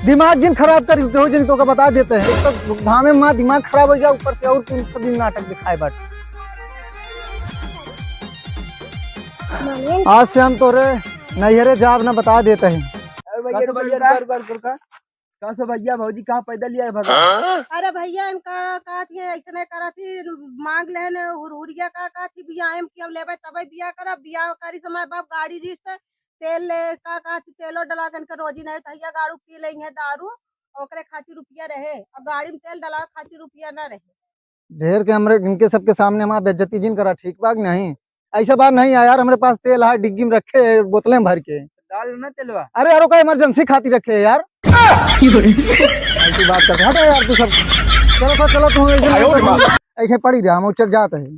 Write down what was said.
दिमाग जिन खराब कर हो जिन तो का बता देते हैं तो धामे माँ दिमाग खराब हो गया ऊपर से और तुम सभी नाटक दिखाए बट आज से हम तोरे नैहरे जाब ना बता देते हैं। भैया भौजी कहाँ पैदल लिया भगा। अरे भैया इनका का थी ऐसे करा थी मांग लेने हुरिया का थी बिया एम की अब लेबे तबे बिया करा बिया करी समय बाप गाड़ी रिश्ते तेल ले का थी तेलो डला के रोजी नहीं तहिया गाड़ू पी लेंगे दारू ओकरे खातिर रुपया रहे और गाड़ी में तेल डला खातिर रुपया ना रहे। ढेर के हमरे इनके सबके सामने हमारा बेइज्जती जिन करा ठीक बात नहीं ऐसा बात नहीं है यार। हमारे पास तेल है डिग्गी में रखे बोतलें भर के डाल ना तेलवा। अरे यार का इमरजेंसी खाती रखे यार ऐसी बात करते हैं यार तू सब। चलो चलो तुम ऐसे पड़ी रहा हम चल जाते हैं।